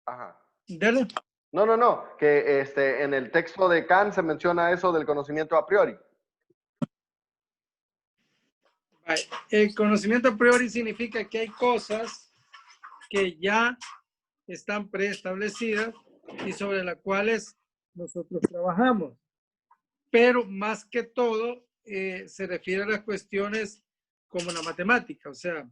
Ajá. Dele. No, que en el texto de Kant se menciona eso del conocimiento a priori. El conocimiento a priori significa que hay cosas que ya están preestablecidas y sobre las cuales nosotros trabajamos. Pero más que todo se refiere a las cuestiones como la matemática, o sea,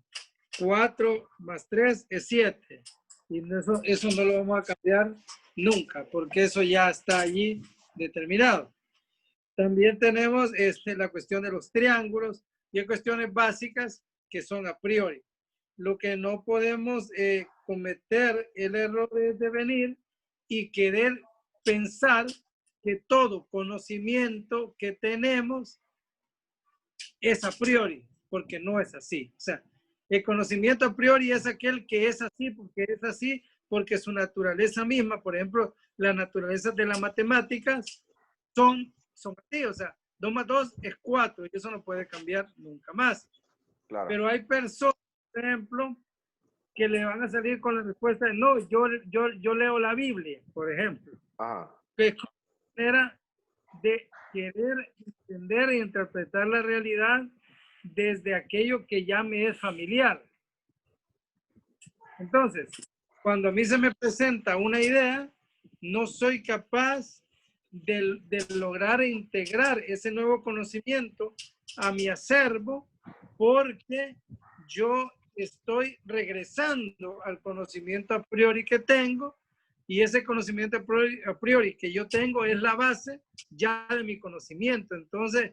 4 más 3 es 7. Y eso no lo vamos a cambiar nunca, porque eso ya está allí determinado. También tenemos la cuestión de los triángulos y hay cuestiones básicas que son a priori. Lo que no podemos cometer el error de venir y querer pensar que todo conocimiento que tenemos es a priori, porque no es así. O sea, el conocimiento a priori es aquel que es así porque su naturaleza misma, por ejemplo, la naturaleza de las matemáticas son así, o sea, 2 más 2 es 4 y eso no puede cambiar nunca más. Claro. Pero hay personas, por ejemplo, que le van a salir con la respuesta de no, yo leo la Biblia, por ejemplo. Ajá. Que es una manera de querer entender e interpretar la realidad desde aquello que ya me es familiar. Entonces, cuando a mí se me presenta una idea, no soy capaz de lograr integrar ese nuevo conocimiento a mi acervo porque yo estoy regresando al conocimiento a priori que tengo y ese conocimiento a priori que yo tengo es la base ya de mi conocimiento. Entonces,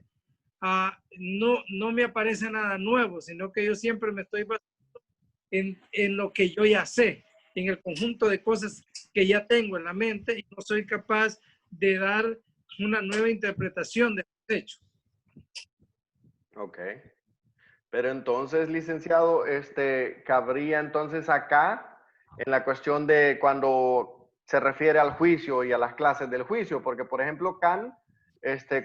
no me aparece nada nuevo, sino que yo siempre me estoy basando en lo que yo ya sé, en el conjunto de cosas que ya tengo en la mente y no soy capaz de dar una nueva interpretación de los hechos. Ok. Pero entonces, licenciado, cabría entonces acá en la cuestión de cuando se refiere al juicio y a las clases del juicio, porque por ejemplo Kant,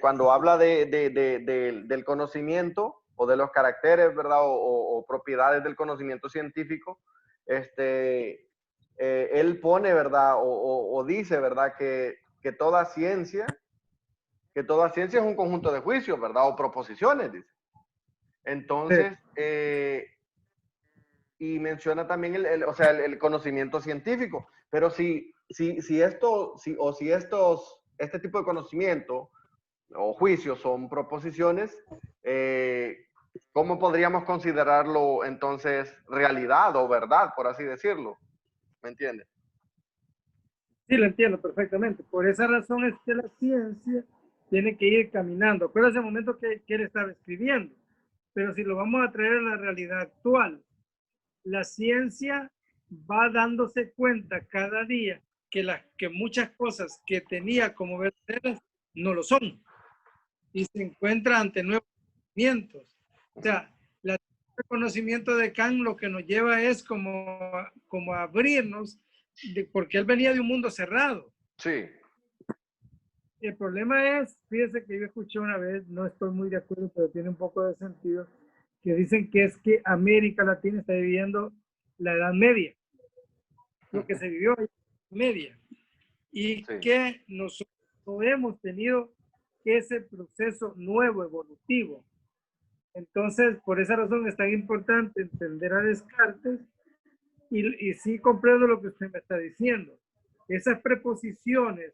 cuando habla del conocimiento o de los caracteres, ¿verdad? O propiedades del conocimiento científico, él pone, ¿verdad? O dice, ¿verdad? Que toda ciencia es un conjunto de juicios, ¿verdad? O proposiciones, dice. Entonces, y menciona también el conocimiento científico. Pero si este tipo de conocimiento o juicios son proposiciones, ¿cómo podríamos considerarlo entonces realidad o verdad, por así decirlo? ¿Me entiendes? Sí, lo entiendo perfectamente. Por esa razón es que la ciencia tiene que ir caminando. Pero es el momento que quiere estar escribiendo. Pero si lo vamos a traer a la realidad actual, la ciencia va dándose cuenta cada día que muchas cosas que tenía como verdaderas no lo son. Y se encuentra ante nuevos conocimientos. O sea, el conocimiento de Kant lo que nos lleva es como a abrirnos, porque él venía de un mundo cerrado. Sí. El problema es, fíjese que yo escuché una vez, no estoy muy de acuerdo, pero tiene un poco de sentido, que dicen que es que América Latina está viviendo la Edad Media, lo que se vivió en la Edad Media, y Sí. que nosotros no hemos tenido ese proceso nuevo, evolutivo. Entonces, por esa razón es tan importante entender a Descartes y sí comprendo lo que usted me está diciendo. Esas preposiciones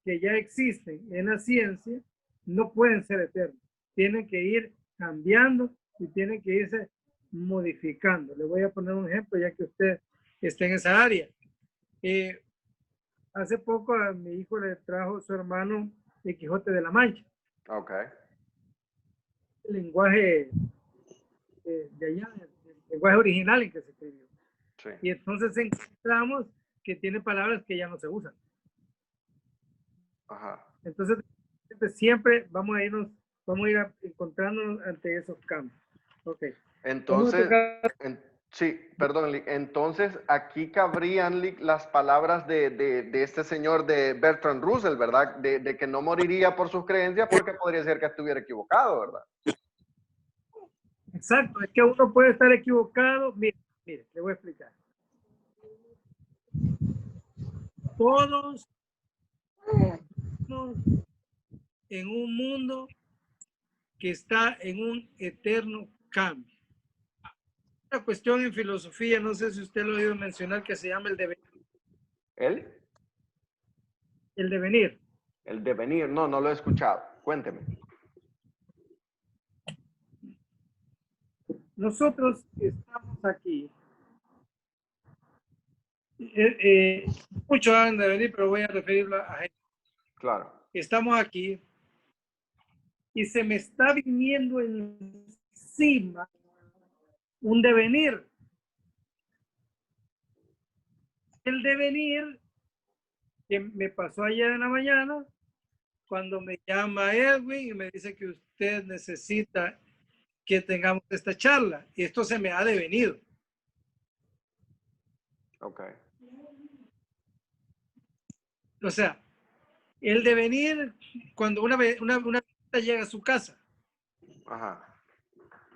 que ya existen en la ciencia no pueden ser eternas. Tienen que ir cambiando y tienen que irse modificando. Le voy a poner un ejemplo ya que usted está en esa área. Hace poco a mi hijo le trajo su hermano el Quijote de la Mancha. Ok. El lenguaje de allá, el lenguaje original en que se escribió. Sí. Y entonces encontramos que tiene palabras que ya no se usan. Ajá. Entonces, siempre vamos a ir encontrándonos ante esos cambios. Ok. Entonces, sí, perdón, entonces aquí cabrían las palabras de este señor de Bertrand Russell, ¿verdad? De que no moriría por sus creencias porque podría ser que estuviera equivocado, ¿verdad? Exacto, es que uno puede estar equivocado. Mire, le voy a explicar. Todos vivimos en un mundo que está en un eterno cambio. Una cuestión en filosofía, no sé si usted lo ha oído mencionar, que se llama el devenir. ¿El? El devenir. El devenir. No, no lo he escuchado. Cuénteme. Nosotros estamos aquí. Muchos hablan de venir, pero voy a referirlo a gente. Claro. Estamos aquí y se me está viniendo encima un devenir. El devenir que me pasó ayer en la mañana, cuando me llama Edwin y me dice que usted necesita que tengamos esta charla. Y esto se me ha devenido. Ok. O sea, el devenir, cuando una visita llega a su casa, Ajá.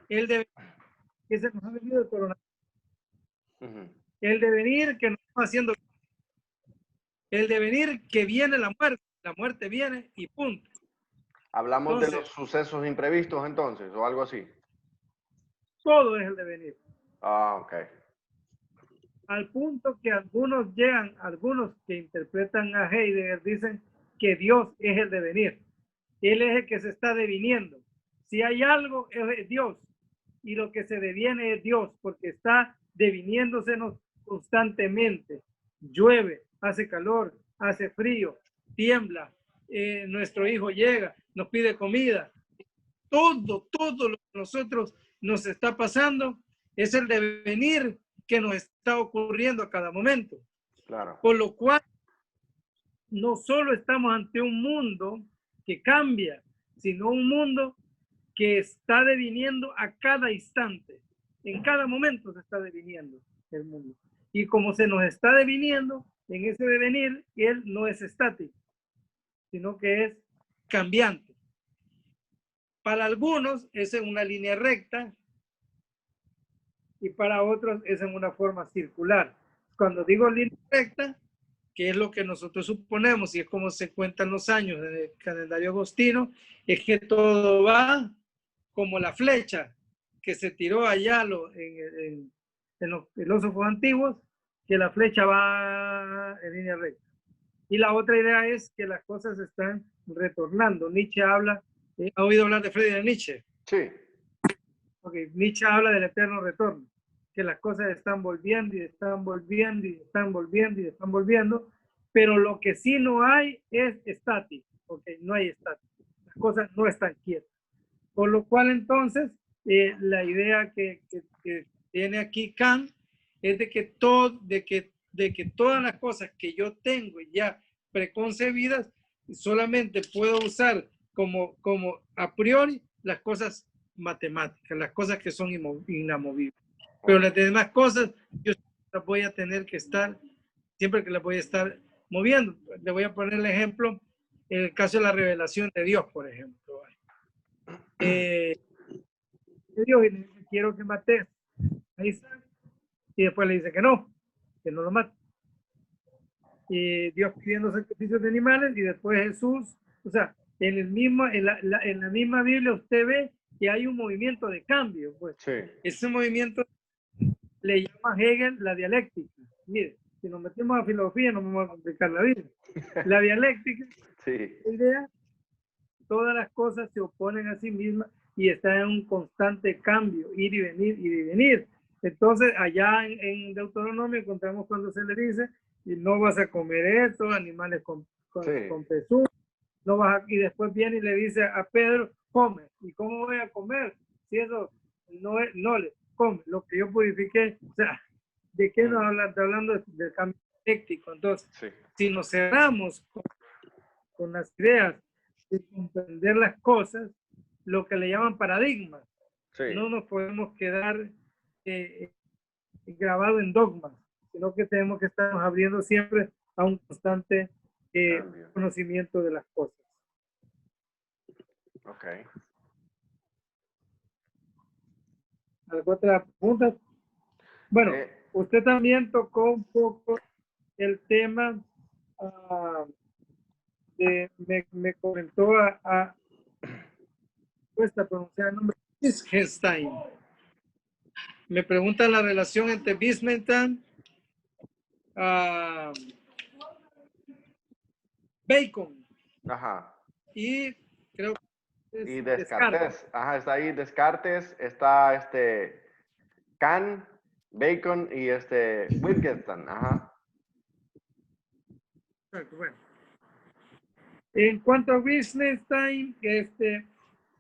el devenir que se nos ha venido el coronavirus, Ujú. el devenir que nos está haciendo, el devenir que viene la muerte viene y punto. Hablamos de los Entonces, sucesos imprevistos entonces, o algo así. todo es el devenir. Ah, ok. Al punto que algunos llegan, algunos que interpretan a Heidegger dicen que Dios es el devenir. Él es el que se está deviniendo. Si hay algo, es Dios. Y lo que se deviene es Dios, porque está deviniéndosenos constantemente. Llueve, hace calor, hace frío, tiembla. Nuestro hijo llega, nos pide comida. Todo lo que a nosotros nos está pasando es el devenir que nos está ocurriendo a cada momento. Claro. Por lo cual, no solo estamos ante un mundo que cambia, sino un mundo que está deviniendo a cada instante. En cada momento se está deviniendo el mundo. Y como se nos está deviniendo, en ese devenir, él no es estático, sino que es cambiante. Para algunos es en una línea recta y para otros es en una forma circular. Cuando digo línea recta, que es lo que nosotros suponemos y es como se cuentan los años en el calendario agostino, es que todo va como la flecha que se tiró allá en los filósofos antiguos, que la flecha va en línea recta. Y la otra idea es que las cosas están retornando. Nietzsche habla, ¿ha oído hablar de Friedrich Nietzsche? Sí. Okay. Nietzsche habla del eterno retorno, que las cosas están volviendo y están volviendo y están volviendo y están volviendo, pero lo que sí no hay es estático, okay, no hay estático, las cosas no están quietas. Por lo cual entonces, la idea que tiene aquí Kant es de que todas las cosas que yo tengo ya preconcebidas, solamente puedo usar como a priori las cosas matemáticas, las cosas que son inamovibles. Pero las demás cosas, yo las voy a tener que estar, siempre que las voy a estar moviendo. Le voy a poner el ejemplo, en el caso de la revelación de Dios, por ejemplo. Dios, quiero que mates a Isaac, y después le dice que no lo mate. Y Dios pidiendo sacrificios de animales, y después Jesús, o sea, en la misma Biblia usted ve que hay un movimiento de cambio, pues. Sí. Ese movimiento le llama Hegel la dialéctica. Mire, si nos metemos a filosofía no vamos a complicar la vida. La dialéctica, Sí. la idea, todas las cosas se oponen a sí mismas y está en un constante cambio, ir y venir, ir y venir. Entonces, allá en Deuteronomio encontramos cuando se le dice, y no vas a comer esto, animales con pezuñas, no vas a, y después viene y le dice a Pedro, come. ¿Y cómo voy a comer? Si eso no le come, lo que yo purifiqué, o sea, ¿de qué nos hablan? Está hablando del cambio dialéctico. Entonces, Sí. si nos cerramos con las ideas de comprender las cosas, lo que le llaman paradigmas, Sí. no nos podemos quedar grabados en dogmas, sino que tenemos que estarnos abriendo siempre a un constante conocimiento de las cosas. Ok. ¿Alguna otra pregunta? Bueno, usted también tocó un poco el tema me comentó cuesta pronunciar el nombre, Wittgenstein. Me pregunta la relación entre Wittgenstein, Bacon Ajá. y creo que Y es Descartes. Descartes. Ajá, está ahí Descartes, está Kant, Bacon y Wittgenstein. Ajá. Bueno. En cuanto a Wittgenstein,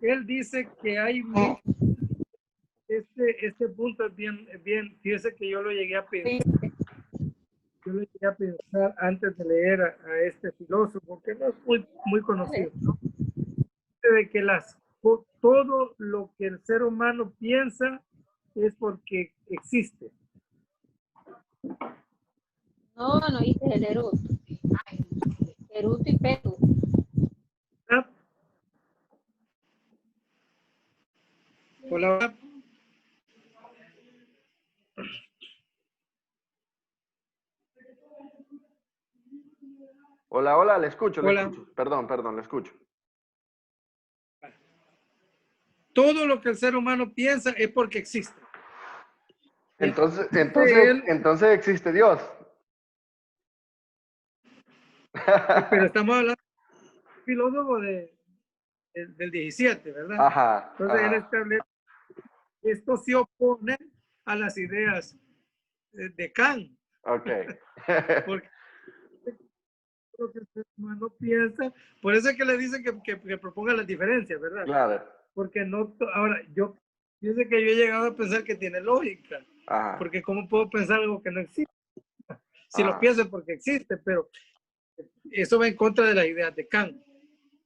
él dice que hay este punto es bien, fíjese que yo lo llegué a pensar. Yo lo llegué a pensar antes de leer a este filósofo, que no es muy conocido, ¿no? De que todo lo que el ser humano piensa es porque existe. No, no dices el eruto. Eruto y petu. ¿Verdad? Hola. Hola, hola, le escucho, le Hola. escucho. Perdón, le escucho. Todo lo que el ser humano piensa es porque existe. Entonces existe Dios. Pero estamos hablando de un filósofo del 17, ¿verdad? Ajá. Entonces él Ajá. establece, esto se opone a las ideas de Kant. Ok. Porque lo que el ser humano piensa, por eso es que le dicen que proponga las diferencias, ¿verdad? Claro. Porque no, ahora, yo sé que yo he llegado a pensar que tiene lógica, Ajá. porque ¿cómo puedo pensar algo que no existe? Si lo Ajá. pienso es porque existe, pero eso va en contra de las ideas de Kant,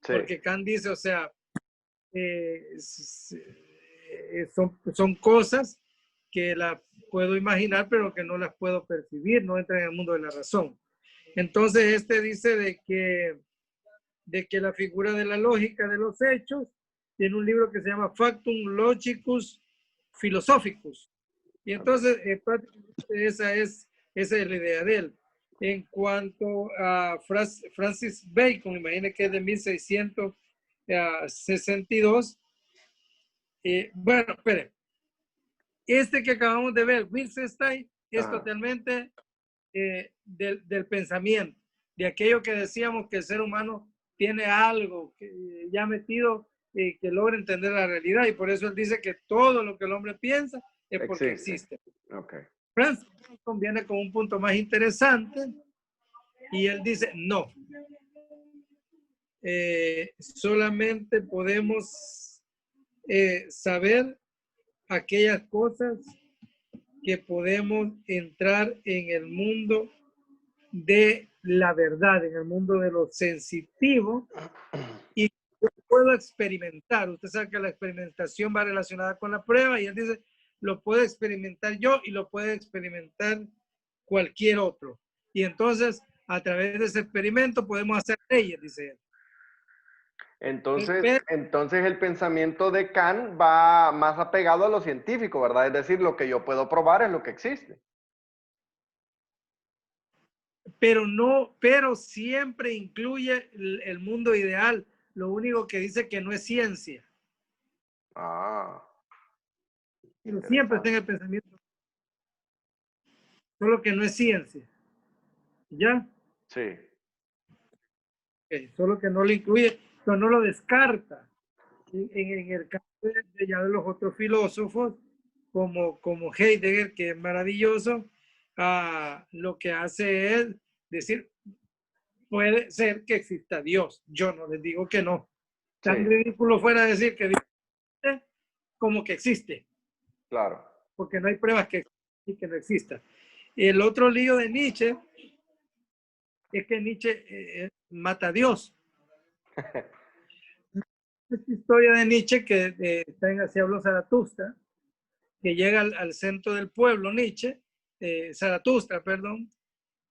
Sí. porque Kant dice, o sea, son cosas que las puedo imaginar, pero que no las puedo percibir, no entran en el mundo de la razón. Entonces, dice de que la figura de la lógica de los hechos tiene un libro que se llama Factum Logicus Philosophicus. Y entonces, esa es la idea de él. En cuanto a Francis Bacon, imagine que es de 1662. Bueno, espere. Que acabamos de ver, Wittgenstein, es totalmente del pensamiento, de aquello que decíamos que el ser humano tiene algo que ya metido que logra entender la realidad, y por eso él dice que todo lo que el hombre piensa es porque existe. Okay. Francis Bacon viene con un punto más interesante y él dice no. Solamente podemos saber aquellas cosas que podemos entrar en el mundo de la verdad, en el mundo de lo sensitivo, y yo puedo experimentar. Usted sabe que la experimentación va relacionada con la prueba, y él dice, lo puedo experimentar yo y lo puede experimentar cualquier otro. Y entonces, a través de ese experimento podemos hacer leyes, dice él. Entonces el pensamiento de Kant va más apegado a lo científico, ¿verdad? Es decir, lo que yo puedo probar es lo que existe. Pero siempre incluye el mundo ideal. Lo único que dice que no es ciencia. Pero siempre está en el pensamiento. Solo que no es ciencia. ¿Ya? Sí. Okay. Solo que no lo incluye, pero no lo descarta. En el caso de ya de los otros filósofos, como Heidegger, que es maravilloso, lo que hace es decir, puede ser que exista Dios. Yo no les digo que no. Tan ridículo fuera decir que Dios existe como que existe. Claro. Porque no hay pruebas que no exista. El otro lío de Nietzsche es que Nietzsche mata a Dios. Esta historia de Nietzsche que está en Así habló Zaratustra, que llega al centro del pueblo, Nietzsche, Zaratustra, perdón,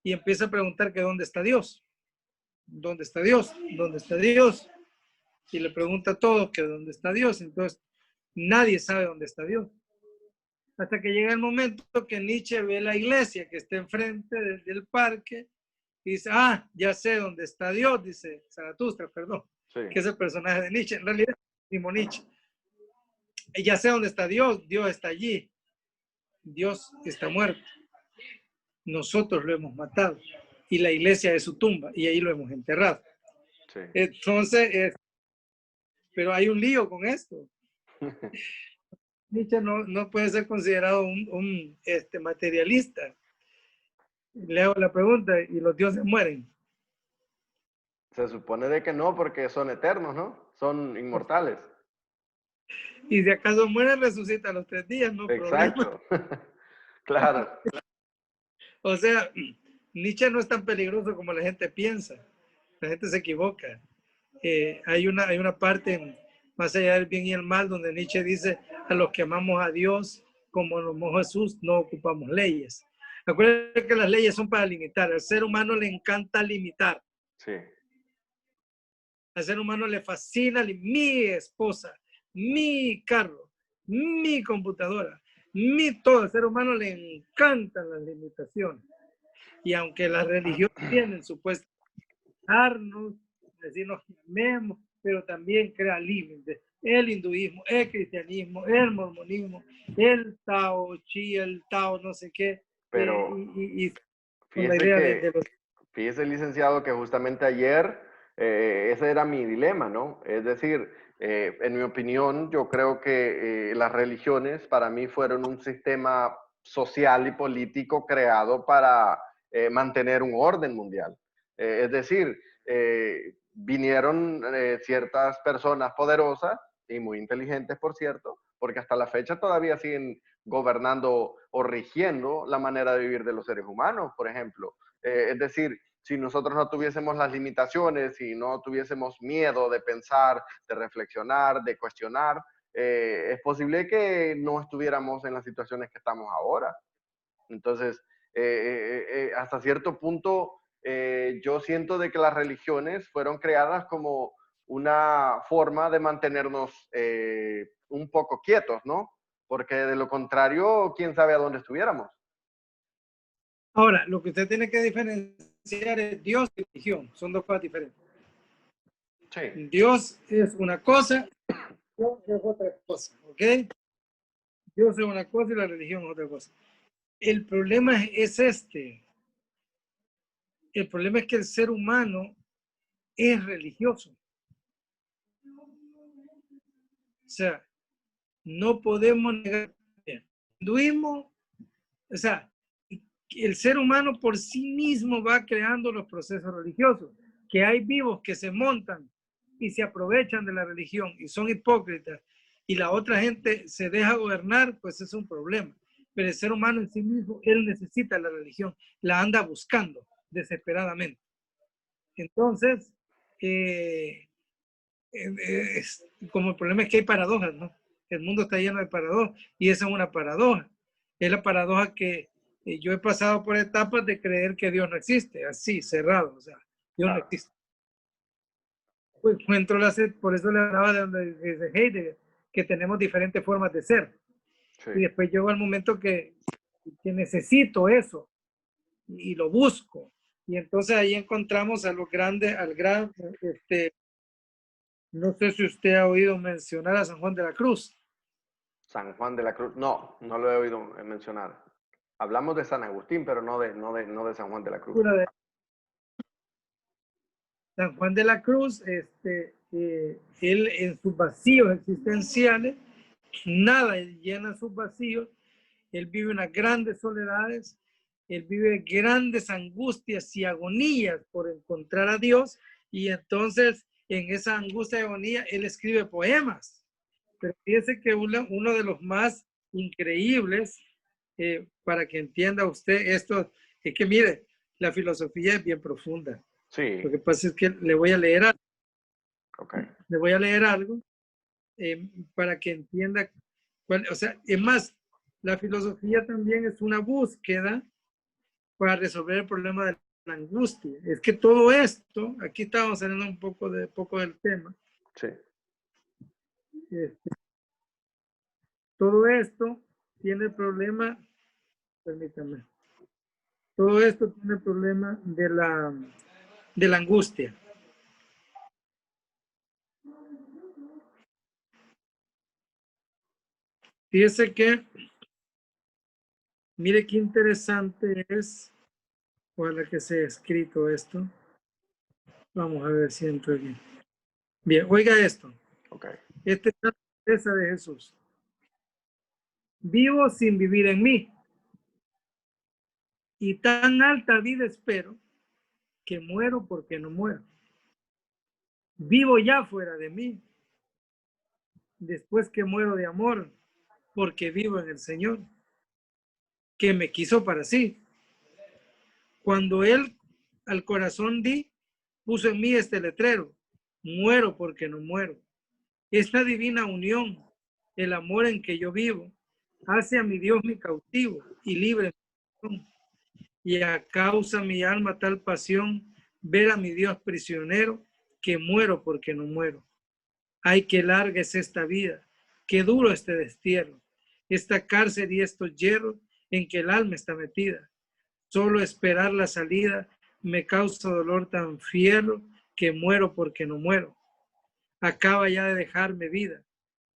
y empieza a preguntar que dónde está Dios. ¿Dónde está Dios? ¿Dónde está Dios? Y le pregunta a todos que dónde está Dios. Entonces, nadie sabe dónde está Dios. Hasta que llega el momento que Nietzsche ve la iglesia que está enfrente del parque y dice, ya sé dónde está Dios, dice Zaratustra, perdón, Sí. que es el personaje de Nietzsche. En realidad, mismo Nietzsche. Y ya sé dónde está Dios, Dios está allí, Dios está muerto. Nosotros lo hemos matado y la iglesia es su tumba y ahí lo hemos enterrado. Sí. Entonces, pero hay un lío con esto. Nietzsche no puede ser considerado un materialista. Le hago la pregunta, ¿y los dioses mueren? Se supone de que no, porque son eternos, ¿no? Son inmortales. Y si acaso mueren, resucitan a los 3 días, no problema. Exacto. Claro. O sea, Nietzsche no es tan peligroso como la gente piensa. La gente se equivoca. Hay una parte más allá del bien y el mal donde Nietzsche dice, a los que amamos a Dios como lo amó Jesús, no ocupamos leyes. Acuérdense que las leyes son para limitar. Al ser humano le encanta limitar. Sí. Al ser humano le fascina mi esposa, mi carro, mi computadora, todo. Al ser humano le encantan las limitaciones. Y aunque las religiones tienen supuestamente decirnos que amemos, pero también crea límites. El hinduismo, el cristianismo, el mormonismo, el Tao Chi, el Tao no sé qué, Pero y con la fíjese idea que, de los... fíjese, licenciado, que justamente ayer ese era mi dilema, ¿no? Es decir, en mi opinión, yo creo que las religiones para mí fueron un sistema social y político creado para mantener un orden mundial. Es decir, vinieron ciertas personas poderosas y muy inteligentes, por cierto, porque hasta la fecha todavía siguen gobernando o rigiendo la manera de vivir de los seres humanos, por ejemplo. Es decir, si nosotros no tuviésemos las limitaciones, si no tuviésemos miedo de pensar, de reflexionar, de cuestionar, es posible que no estuviéramos en las situaciones que estamos ahora. Entonces, hasta cierto punto, yo siento de que las religiones fueron creadas como una forma de mantenernos un poco quietos, ¿no? Porque de lo contrario, quién sabe a dónde estuviéramos. Ahora, lo que usted tiene que diferenciar es Dios y religión. Son dos cosas diferentes. Sí. Dios es una cosa, Dios es otra cosa, ¿ok? Dios es una cosa y la religión es otra cosa. El problema es este. El problema es que el ser humano es religioso. O sea, no podemos negar. El hinduismo, o sea, el ser humano por sí mismo va creando los procesos religiosos, que hay vivos que se montan y se aprovechan de la religión y son hipócritas y la otra gente se deja gobernar, pues es un problema. Pero el ser humano en sí mismo, él necesita la religión, la anda buscando desesperadamente. Entonces, como el problema es que hay paradojas, ¿no? El mundo está lleno de paradojas y esa es una paradoja. Es la paradoja que yo he pasado por etapas de creer que Dios no existe, así, cerrado, o sea, Dios no existe. Pues encuentro por eso le hablaba de donde dice Heidegger, que tenemos diferentes formas de ser. Sí. Y después llegó el momento que necesito eso y lo busco. Y entonces ahí encontramos a los grandes, al gran, no sé si usted ha oído mencionar a San Juan de la Cruz. San Juan de la Cruz. No, no lo he oído mencionar. Hablamos de San Agustín, pero no de San Juan de la Cruz. De San Juan de la Cruz, él en sus vacíos existenciales, nada llena sus vacíos, él vive unas grandes soledades, él vive grandes angustias y agonías por encontrar a Dios, y entonces en esa angustia y agonía él escribe poemas. Pero fíjese que uno de los más increíbles, para que entienda usted esto, es que mire, la filosofía es bien profunda. Sí. Lo que pasa es que le voy a leer algo, Okay. para que entienda o sea, es más, la filosofía también es una búsqueda para resolver el problema de la angustia. Es que todo esto, aquí estamos saliendo un poco del tema. Sí. Todo esto tiene el problema, permítame. Todo esto tiene el problema de la angustia. Fíjese que, mire qué interesante es, ojalá que sea escrito esto. Vamos a ver si entro aquí. Bien, oiga esto. Okay. Esta es la promesa de Jesús. Vivo sin vivir en mí, y tan alta vida espero que muero porque no muero. Vivo ya fuera de mí, después que muero de amor, porque vivo en el Señor, que me quiso para sí. Cuando Él al corazón di, puso en mí este letrero: muero porque no muero. Esta divina unión, el amor en que yo vivo, hace a mi Dios mi cautivo y libre. Y a causa mi alma tal pasión, ver a mi Dios prisionero, que muero porque no muero. Ay, qué larga es esta vida, qué duro este destierro, esta cárcel y estos hierros en que el alma está metida. Solo esperar la salida me causa dolor tan fiero que muero porque no muero. Acaba ya de dejarme vida,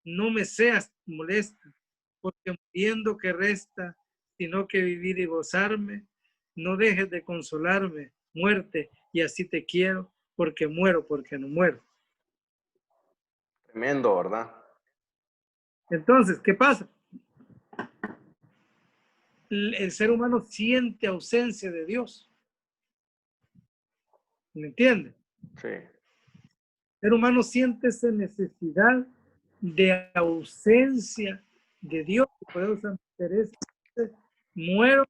no me seas molesta, porque muriendo que resta, sino que vivir y gozarme. No dejes de consolarme, muerte, y así te quiero, porque muero porque no muero. Tremendo, ¿verdad? Entonces, ¿qué pasa? El ser humano siente ausencia de Dios. ¿Me entiende? Sí. El ser humano siente esa necesidad de ausencia de Dios. Por eso Santa Teresa dice, muero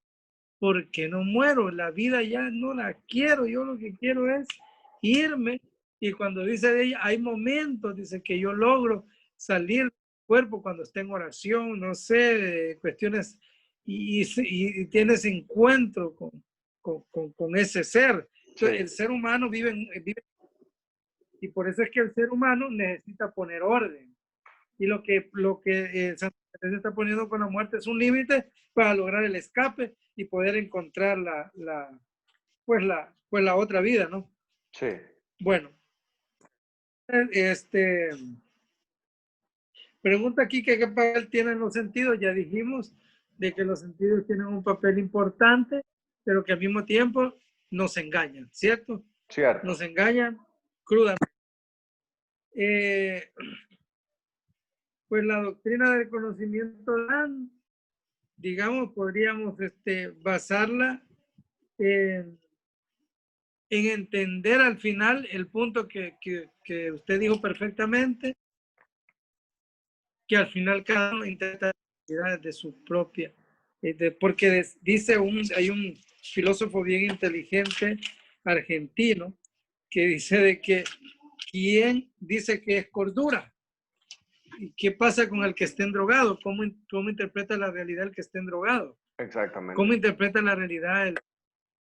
porque no muero, la vida ya no la quiero, yo lo que quiero es irme. Y cuando dice de ella, hay momentos, dice, que yo logro salir del cuerpo cuando esté en oración, no sé, cuestiones, y tienes encuentro con ese ser. Entonces, Sí. el ser humano vive, y por eso es que el ser humano necesita poner orden. Y lo que Santa Teresa está poniendo con la muerte es un límite para lograr el escape y poder encontrar la otra vida, ¿no? Sí. Bueno, pregunta aquí que qué papel tienen los sentidos. Ya dijimos de que los sentidos tienen un papel importante, pero que al mismo tiempo nos engañan, ¿cierto? Cierto. Nos engañan crudamente. Pues la doctrina del conocimiento, digamos, podríamos basarla en entender al final el punto que usted dijo perfectamente, que al final cada uno intenta de su propia, porque dice hay un filósofo bien inteligente argentino que dice de que ¿quién dice que es cordura? ¿Y qué pasa con el que esté drogado? ¿Cómo interpreta la realidad el que esté drogado? Exactamente. ¿Cómo interpreta la realidad el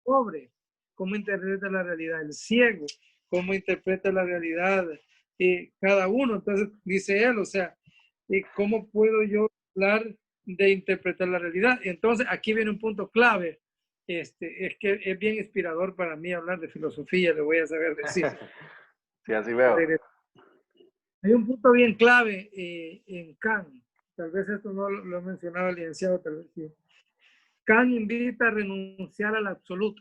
pobre? ¿Cómo interpreta la realidad el ciego? ¿Cómo interpreta la realidad cada uno? Entonces, dice él, o sea, ¿cómo puedo yo hablar de interpretar la realidad? Entonces, aquí viene un punto clave. Es que es bien inspirador para mí hablar de filosofía, le voy a saber decir. Sí, así veo. Hay un punto bien clave en Kant. Tal vez esto no lo he mencionado el licenciado, tal vez sí. Kant invita a renunciar al absoluto.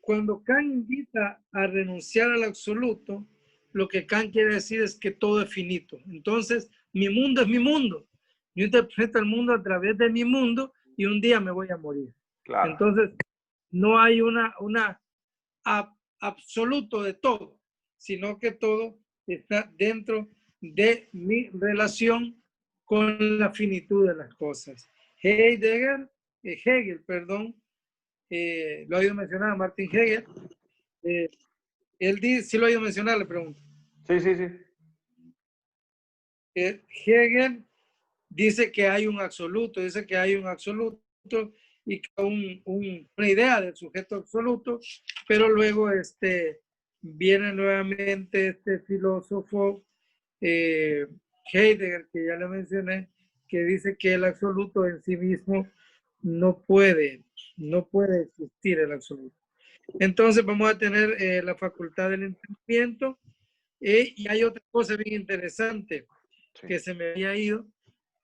Cuando Kant invita a renunciar al absoluto, lo que Kant quiere decir es que todo es finito. Entonces, mi mundo es mi mundo. Yo interpreto el mundo a través de mi mundo y un día me voy a morir. Claro. Entonces, no hay una absoluto de todo, sino que todo está dentro de mi relación con la finitud de las cosas. Hegel, lo ha oído mencionar Martin Hegel. Él dice, sí lo ha oído mencionar, le pregunto. Sí, sí, sí. Hegel dice que hay un absoluto, y una idea del sujeto absoluto, pero luego viene nuevamente este filósofo Heidegger, que ya le mencioné, que dice que el absoluto en sí mismo no puede existir el absoluto. Entonces vamos a tener la facultad del entendimiento. Y hay otra cosa bien interesante Sí. que se me había ido.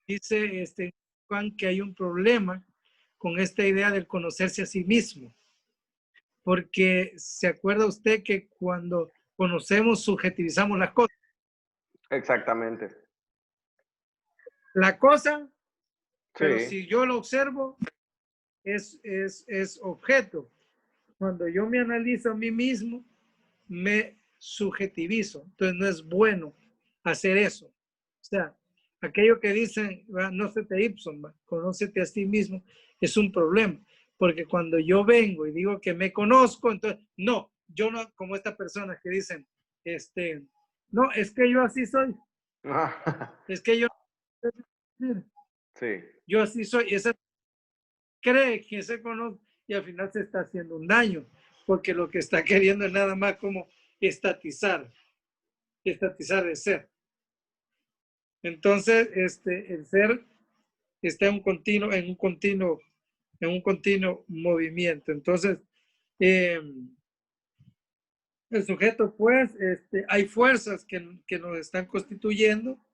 Dice Juan que hay un problema con esta idea del conocerse a sí mismo. Porque se acuerda usted que cuando conocemos, subjetivizamos las cosas. Exactamente. La cosa, pero Sí. si yo lo observo, es objeto. Cuando yo me analizo a mí mismo, me subjetivizo. Entonces no es bueno hacer eso. O sea, aquello que dicen, no se te ipsum, conócete a ti mismo, es un problema. Porque cuando yo vengo y digo que me conozco, entonces, no, yo no, como estas personas que dicen, no, es que yo así soy, es que Sí. yo así soy, esa cree que se conoce y al final se está haciendo un daño, porque lo que está queriendo es nada más como estatizar el ser. Entonces, el ser está en un continuo movimiento. Entonces, el sujeto, pues, hay fuerzas que nos están constituyendo.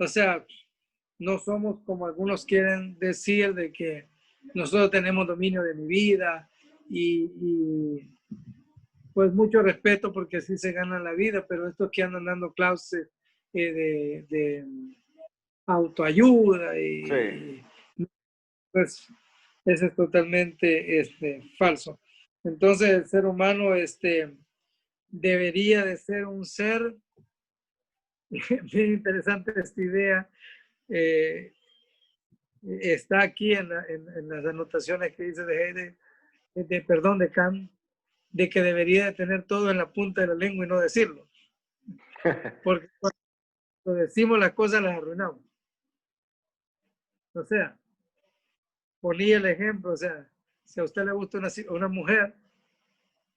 O sea, no somos como algunos quieren decir de que nosotros tenemos dominio de mi vida y pues mucho respeto porque así se gana la vida, pero estos que andan dando clases de autoayuda Sí. y pues eso es totalmente falso. Entonces el ser humano debería de ser un ser, bien interesante esta idea, está aquí en las anotaciones que dice de Heidegger, perdón, de Kant, de que debería de tener todo en la punta de la lengua y no decirlo. Porque cuando decimos las cosas las arruinamos. O sea, ponía el ejemplo, o sea, si a usted le gusta una mujer,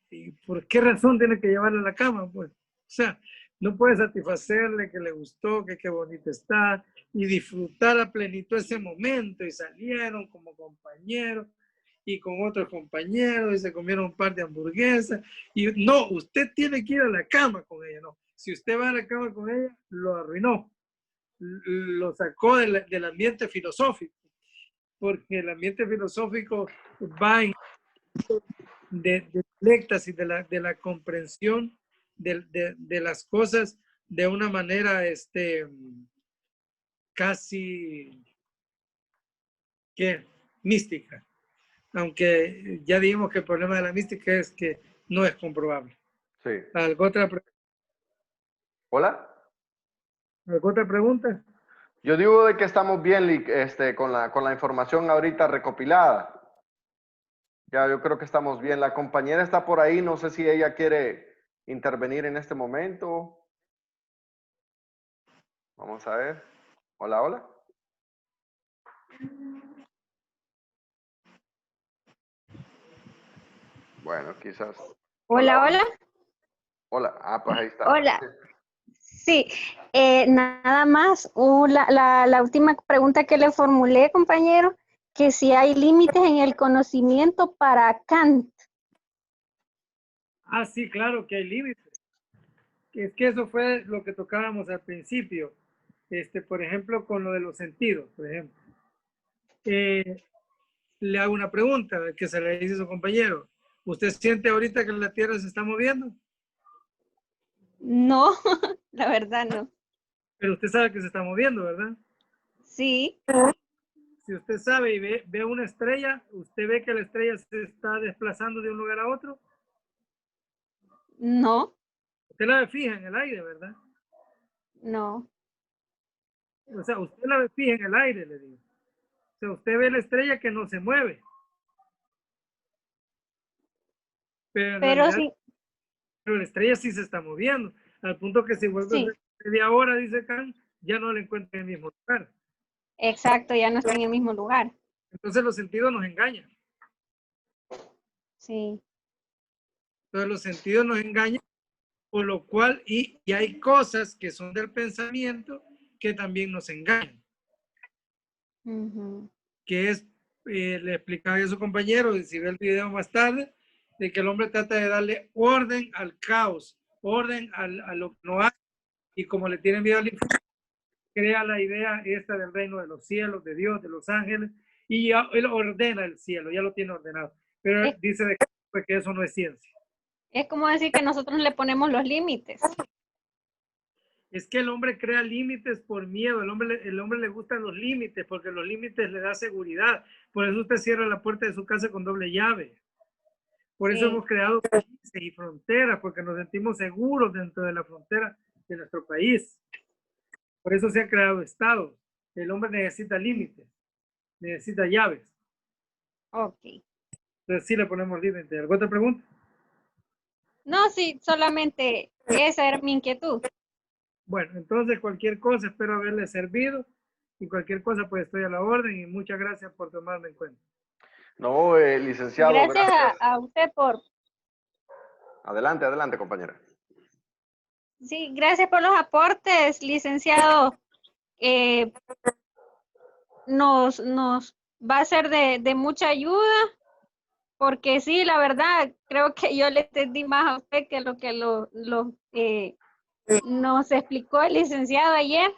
¿y por qué razón tiene que llevarla a la cama? Pues, o sea, no puede satisfacerle que le gustó, que qué bonita está, y disfrutar a plenitud ese momento, y salieron como compañeros, y con otros compañeros, y se comieron un par de hamburguesas, y no, usted tiene que ir a la cama con ella, no. Si usted va a la cama con ella, lo arruinó, lo sacó del ambiente filosófico, porque el ambiente filosófico va en de éxtasis, de la comprensión de las cosas de una manera casi que mística. Aunque ya dijimos que el problema de la mística es que no es comprobable. Sí. ¿Hola? ¿Alguna otra pregunta? Yo digo de que estamos bien con la información ahorita recopilada. Ya, yo creo que estamos bien. La compañera está por ahí. No sé si ella quiere intervenir en este momento. Vamos a ver. Hola, hola. Bueno, quizás. Hola, hola. Hola. Ah, pues ahí está. Hola. Sí, nada más la última pregunta que le formulé, compañero, que si hay límites en el conocimiento para Kant. Ah, sí, claro que hay límites. Es que eso fue lo que tocábamos al principio. Por ejemplo, con lo de los sentidos, por ejemplo. Le hago una pregunta que se le dice a su compañero. ¿Usted siente ahorita que la Tierra se está moviendo? No, la verdad no. Pero usted sabe que se está moviendo, ¿verdad? Sí, Si usted sabe y ve una estrella, ¿usted ve que la estrella se está desplazando de un lugar a otro? no, Usted la ve fija en el aire, ¿verdad? no. O sea, usted la ve fija en el aire, le digo. O sea, usted ve la estrella que no se mueve. Pero en Pero realidad, sí, la estrella sí se está moviendo. Al punto que si vuelve a sí, ser media hora, dice Kant, ya no la encuentra en el mismo lugar. exacto, ya no está en el mismo lugar. Entonces los sentidos nos engañan. Sí. Entonces los sentidos nos engañan, por lo cual, y hay cosas que son del pensamiento que también nos engañan. Uh-huh. Que es le explicaba a su compañero, y si ve el video más tarde, de que el hombre trata de darle orden al caos, orden a lo que no hay, y como le tienen miedo al infierno, crea la idea esta del reino de los cielos, de Dios, de los ángeles, y ya él ordena el cielo, ya lo tiene ordenado. Pero dice de que eso no es ciencia. Es como decir que nosotros le ponemos los límites. Es que el hombre crea límites por miedo. El hombre le gustan los límites porque los límites le da seguridad. Por eso usted cierra la puerta de su casa con doble llave. Por eso hemos creado países y fronteras, porque nos sentimos seguros dentro de la frontera de nuestro país. Por eso se han creado estados. El hombre necesita límites, necesita llaves. Ok. Entonces sí le ponemos límites. ¿Alguna otra pregunta? No, sí, solamente esa era mi inquietud. Bueno, entonces cualquier cosa, espero haberle servido, y cualquier cosa pues estoy a la orden, y muchas gracias por tomarme en cuenta. No, licenciado. Gracias a usted por... Adelante, adelante, compañera. Sí, gracias por los aportes, licenciado. Nos va a ser de mucha ayuda, porque sí, la verdad, creo que yo le entendí más a usted que lo que nos explicó el licenciado ayer.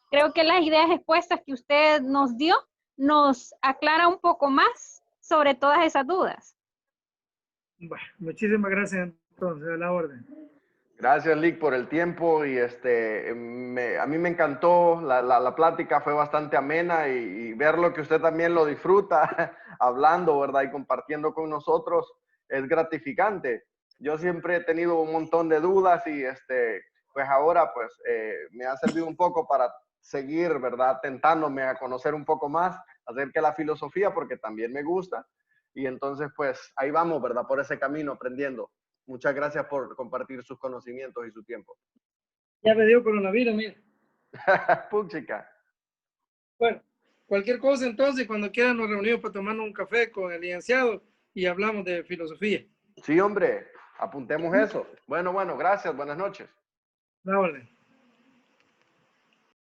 Creo que las ideas expuestas que usted nos dio nos aclara un poco más sobre todas esas dudas. Bueno, muchísimas gracias entonces, a la orden. Gracias, Lick, por el tiempo y a mí me encantó, la plática fue bastante amena y ver lo que usted también lo disfruta hablando, ¿verdad? Y compartiendo con nosotros es gratificante. Yo siempre he tenido un montón de dudas y pues ahora pues me ha servido un poco para seguir, ¿verdad? Tentándome a conocer un poco más acerca de la filosofía porque también me gusta y entonces pues ahí vamos, ¿verdad? Por ese camino aprendiendo. Muchas gracias por compartir sus conocimientos y su tiempo. Ya me dio coronavirus, mire. Puchica. Bueno, cualquier cosa entonces, cuando quieran nos reunimos para tomar un café con el licenciado y hablamos de filosofía. Sí, hombre, apuntemos eso. Bueno, gracias, buenas noches. La orden.